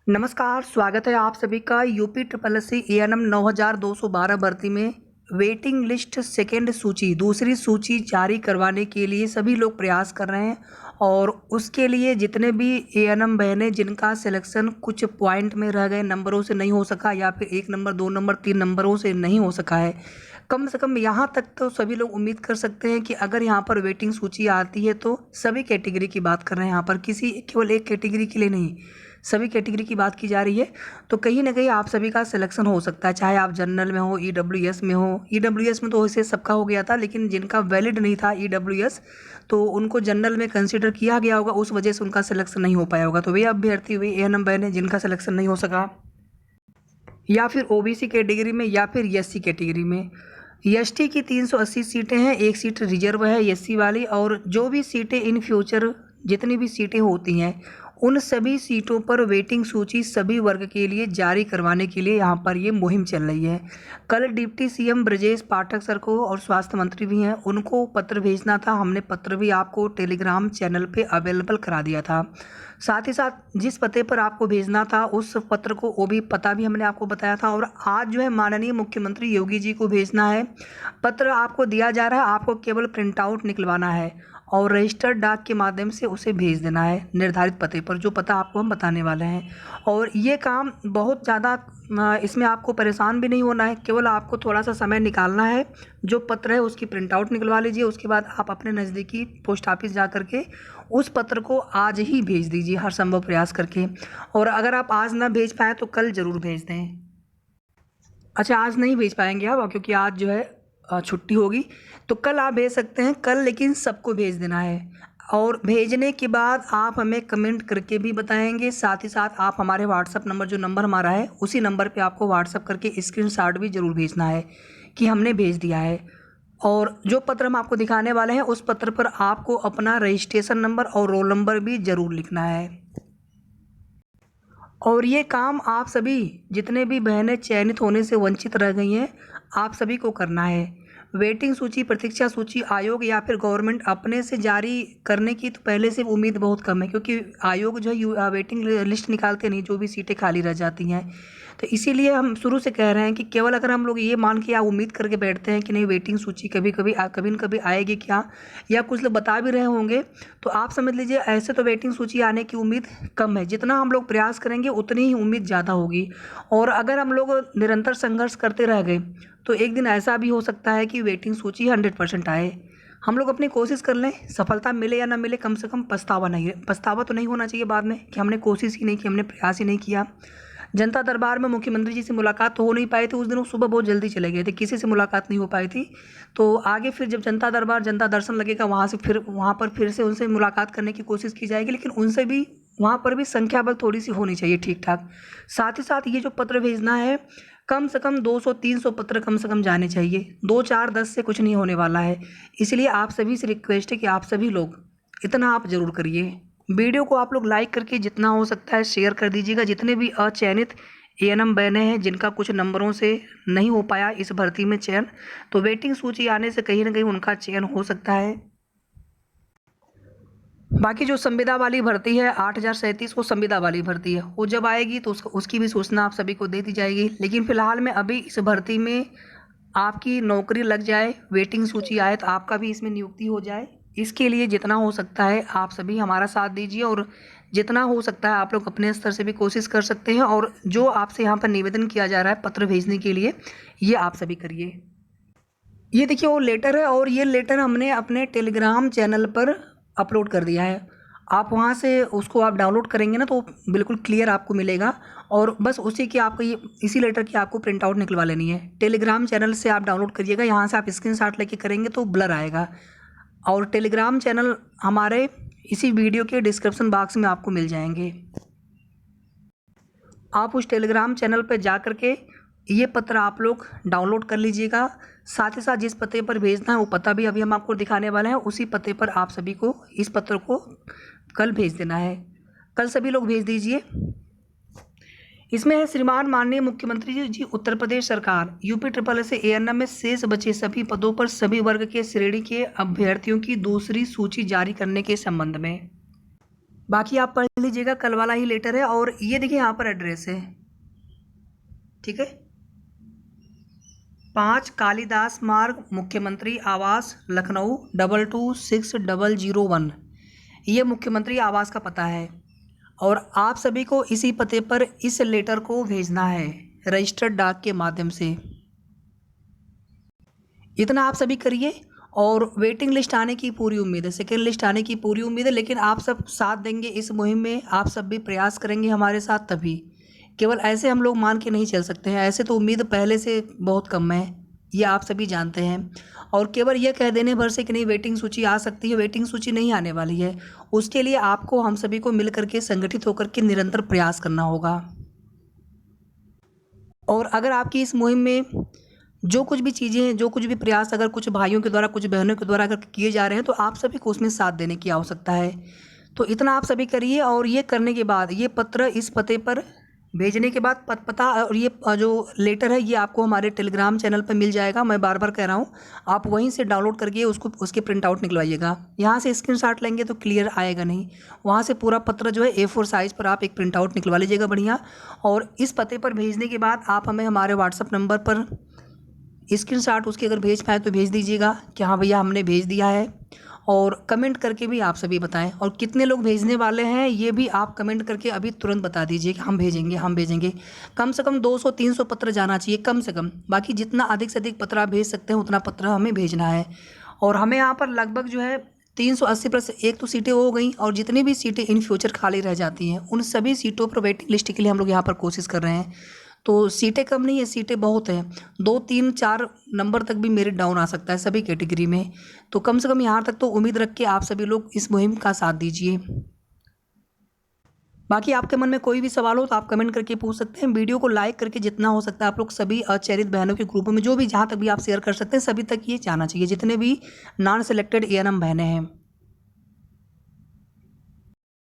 नमस्कार, स्वागत है आप सभी का UP triple S C ANM 9212 भर्ती में वेटिंग लिस्ट सेकेंड सूची दूसरी सूची जारी करवाने के लिए सभी लोग प्रयास कर रहे हैं। और उसके लिए जितने भी एएनएम बहनें जिनका सिलेक्शन कुछ पॉइंट में रह गए, नंबरों से नहीं हो सका या फिर 1 नंबर 2 नंबर 3 नंबरों से नहीं हो सका है, कम से कम यहाँ तक तो सभी लोग उम्मीद कर सकते हैं कि अगर यहाँ पर वेटिंग सूची आती है तो सभी कैटेगरी की बात कर रहे हैं, यहाँ पर किसी केवल एक कैटेगरी के लिए नहीं, सभी कैटेगरी की बात की जा रही है। तो कहीं ना कहीं आप सभी का सिलेक्शन हो सकता है, चाहे आप जनरल में हो, ईडब्ल्यूएस में हो। ईडब्ल्यूएस में तो वैसे सबका हो गया था, लेकिन जिनका वैलिड नहीं था ईडब्ल्यूएस तो उनको जनरल में कंसीडर किया गया होगा, उस वजह से उनका सिलेक्शन नहीं हो पाया होगा। तो वे अभ्यर्थी हुए एएनएम बहनें जिनका सिलेक्शन नहीं हो सका, या फिर ओबीसी कैटेगरी में या फिर एससी कैटेगरी में। एसटी की 380 सीटें हैं, 1 सीट रिजर्व है एससी वाली। और जो भी सीटें इन फ्यूचर जितनी भी सीटें होती हैं उन सभी सीटों पर वेटिंग सूची सभी वर्ग के लिए जारी करवाने के लिए यहाँ पर ये मुहिम चल रही है। कल deputy CM Brajesh Pathak sir को और स्वास्थ्य मंत्री भी हैं, उनको पत्र भेजना था। हमने पत्र भी आपको टेलीग्राम चैनल पे अवेलेबल करा दिया था। साथ ही साथ जिस पते पर आपको भेजना था उस पत्र को, वो भी पता भी हमने आपको बताया था। और आज जो है माननीय मुख्यमंत्री योगी जी को भेजना है। पत्र आपको दिया जा रहा है, आपको केवल प्रिंट आउट निकलवाना है और रजिस्टर्ड डाक के माध्यम से उसे भेज देना है निर्धारित पते पर, जो पता आपको हम बताने वाले हैं। और ये काम बहुत ज़्यादा, इसमें आपको परेशान भी नहीं होना है, केवल आपको थोड़ा सा समय निकालना है। जो पत्र है उसकी प्रिंट आउट निकलवा लीजिए, उसके बाद आप अपने नज़दीकी पोस्ट ऑफिस जा करके उस पत्र को आज ही भेज दीजिए हर संभव प्रयास करके। और अगर आप आज ना भेज पाएँ तो कल ज़रूर भेज दें। अच्छा, आज नहीं भेज पाएंगे आप क्योंकि आज जो है छुट्टी होगी, तो कल आप भेज सकते हैं कल, लेकिन सबको भेज देना है। और भेजने के बाद आप हमें कमेंट करके भी बताएंगे। साथ ही साथ आप हमारे व्हाट्सअप नंबर, जो नंबर हमारा है उसी नंबर पे आपको व्हाट्सअप करके स्क्रीनशॉट भी ज़रूर भेजना है कि हमने भेज दिया है। और जो पत्र हम आपको दिखाने वाले हैं उस पत्र पर आपको अपना रजिस्ट्रेशन नंबर और रोल नंबर भी ज़रूर लिखना है। और ये काम आप सभी जितने भी बहनें चयनित होने से वंचित रह गई हैं, आप सभी को करना है। वेटिंग सूची, प्रतीक्षा सूची आयोग या फिर गवर्नमेंट अपने से जारी करने की तो पहले से उम्मीद बहुत कम है, क्योंकि आयोग जो है वेटिंग लिस्ट निकालते नहीं, जो भी सीटें खाली रह जाती हैं। तो इसीलिए हम शुरू से कह रहे हैं कि केवल अगर हम लोग ये मान के या उम्मीद करके बैठते हैं कि नहीं वेटिंग सूची कभी न कभी आएगी क्या, या कुछ लोग बता भी रहे होंगे, तो आप समझ लीजिए ऐसे तो वेटिंग सूची आने की उम्मीद कम है। जितना हम लोग प्रयास करेंगे उतनी ही उम्मीद ज़्यादा होगी। और अगर हम लोग निरंतर संघर्ष करते रह गए तो एक दिन ऐसा भी हो सकता है कि वेटिंग सूची 100% आए। हम लोग अपनी कोशिश कर लें, सफलता मिले या ना मिले, कम से कम पछतावा तो नहीं होना चाहिए बाद में कि हमने कोशिश ही नहीं की, हमने प्रयास ही नहीं किया। जनता दरबार में मुख्यमंत्री जी से मुलाकात तो हो नहीं पाई थी, उस दिन वो सुबह बहुत जल्दी चले गए थे, किसी से मुलाकात नहीं हो पाई थी। तो आगे फिर जब जनता दरबार, जनता दर्शन लगेगा, वहाँ पर फिर से उनसे मुलाकात करने की कोशिश की जाएगी, लेकिन उनसे भी वहाँ पर भी संख्या बल थोड़ी सी होनी चाहिए ठीक ठाक। साथ ही साथ ये जो पत्र भेजना है, कम से कम 200-300 पत्र कम से कम जाने चाहिए, 2 4 10 से कुछ नहीं होने वाला है। इसलिए आप सभी से रिक्वेस्ट है कि आप सभी लोग इतना आप ज़रूर करिए। वीडियो को आप लोग लाइक करके जितना हो सकता है शेयर कर दीजिएगा। जितने भी अचयनित एएनएम बहनें हैं जिनका कुछ नंबरों से नहीं हो पाया इस भर्ती में चयन, तो वेटिंग सूची आने से कहीं ना कहीं उनका चयन हो सकता है। बाकी जो संविदा वाली भर्ती है 8037, वो संविदा वाली भर्ती है, वो जब आएगी तो उसकी भी सूचना आप सभी को दे दी जाएगी। लेकिन फिलहाल में अभी इस भर्ती में आपकी नौकरी लग जाए, वेटिंग सूची आए तो आपका भी इसमें नियुक्ति हो जाए, इसके लिए जितना हो सकता है आप सभी हमारा साथ दीजिए। और जितना हो सकता है आप लोग अपने स्तर से भी कोशिश कर सकते हैं। और जो आपसे यहाँ पर निवेदन किया जा रहा है पत्र भेजने के लिए, ये आप सभी करिए। ये देखिए वो लेटर है, और ये लेटर हमने अपने टेलीग्राम चैनल पर अपलोड कर दिया है। आप वहाँ से उसको आप डाउनलोड करेंगे ना तो बिल्कुल क्लियर आपको मिलेगा। और बस उसी की आपको इसी लेटर की आपको प्रिंट आउट निकलवा लेनी है। टेलीग्राम चैनल से आप डाउनलोड करिएगा, यहाँ से आप स्क्रीनशॉट लेके करेंगे तो ब्लर आएगा। और टेलीग्राम चैनल हमारे इसी वीडियो के डिस्क्रिप्शन बॉक्स में आपको मिल जाएंगे। आप उस टेलीग्राम चैनल पर जा कर के ये पत्र आप लोग डाउनलोड कर लीजिएगा। साथ ही साथ जिस पते पर भेजना है वो पता भी अभी हम आपको दिखाने वाले हैं, उसी पते पर आप सभी को इस पत्र को कल भेज देना है। कल सभी लोग भेज दीजिए। इसमें है, श्रीमान माननीय मुख्यमंत्री जी उत्तर प्रदेश सरकार यूपी ट्रिपल एस एएनएम में शेष बचे सभी पदों पर सभी वर्ग के श्रेणी के अभ्यर्थियों की दूसरी सूची जारी करने के संबंध में। बाकी आप पढ़ लीजिएगा, कल वाला ही लेटर है। और ये देखिए यहाँ पर एड्रेस है, ठीक है, 5 कालिदास मार्ग, मुख्यमंत्री आवास, लखनऊ 226001। ये मुख्यमंत्री आवास का पता है और आप सभी को इसी पते पर इस लेटर को भेजना है रजिस्टर्ड डाक के माध्यम से। इतना आप सभी करिए। और वेटिंग लिस्ट आने की पूरी उम्मीद है, सेकेंड लिस्ट आने की पूरी उम्मीद है, लेकिन आप सब साथ देंगे इस मुहिम में, आप सब भी प्रयास करेंगे हमारे साथ, तभी। केवल ऐसे हम लोग मान के नहीं चल सकते हैं, ऐसे तो उम्मीद पहले से बहुत कम है, ये आप सभी जानते हैं। और केवल ये कह देने भर से कि नहीं वेटिंग सूची आ सकती है, वेटिंग सूची नहीं आने वाली है। उसके लिए आपको हम सभी को मिल करके संगठित होकर के निरंतर प्रयास करना होगा। और अगर आपकी इस मुहिम में जो कुछ भी चीज़ें हैं, जो कुछ भी प्रयास अगर कुछ भाइयों के द्वारा, कुछ बहनों के द्वारा अगर किए जा रहे हैं, तो आप सभी को उसमें साथ देने की आवश्यकता है। तो इतना आप सभी करिए। और ये करने के बाद ये पत्र इस पते पर भेजने के बाद पता, और ये जो लेटर है ये आपको हमारे टेलीग्राम चैनल पर मिल जाएगा। मैं बार बार कह रहा हूँ, आप वहीं से डाउनलोड करके उसको, उसके प्रिंट आउट निकलवाइएगा। यहाँ से स्क्रीनशॉट लेंगे तो क्लियर आएगा नहीं, वहाँ से पूरा पत्र जो है A4 साइज़ पर आप एक प्रिंट आउट निकलवा लीजिएगा बढ़िया। और इस पते पर भेजने के बाद आप हमें हमारे व्हाट्सअप नंबर पर स्क्रीनशॉट उसके अगर भेज पाए तो भेज दीजिएगा कि हाँ भैया हमने भेज दिया है। और कमेंट करके भी आप सभी बताएं, और कितने लोग भेजने वाले हैं ये भी आप कमेंट करके अभी तुरंत बता दीजिए कि हम भेजेंगे, हम भेजेंगे। कम से कम 200-300 पत्र जाना चाहिए कम से कम। बाकी जितना अधिक से अधिक पत्र आप भेज सकते हैं उतना पत्र हमें भेजना है। और हमें यहाँ पर लगभग जो है 380 प्लस एक तो सीटें हो गई, और जितनी भी सीटें इन फ्यूचर खाली रह जाती हैं उन सभी सीटों पर वेटिंग लिस्ट के लिए हम लोग यहाँ पर कोशिश कर रहे हैं। तो सीटें कम नहीं है, सीटें बहुत हैं, 2, 3, 4 नंबर तक भी मेरिट डाउन आ सकता है सभी कैटेगरी में। तो कम से कम यहाँ तक तो उम्मीद रख के आप सभी लोग इस मुहिम का साथ दीजिए। बाकी आपके मन में कोई भी सवाल हो तो आप कमेंट करके पूछ सकते हैं। वीडियो को लाइक करके जितना हो सकता है आप लोग सभी अचयनित बहनों के ग्रुपों में, जो भी जहाँ तक भी आप शेयर कर सकते हैं, सभी तक ये जाना चाहिए, जितने भी नॉन सेलेक्टेड ANM बहनें हैं।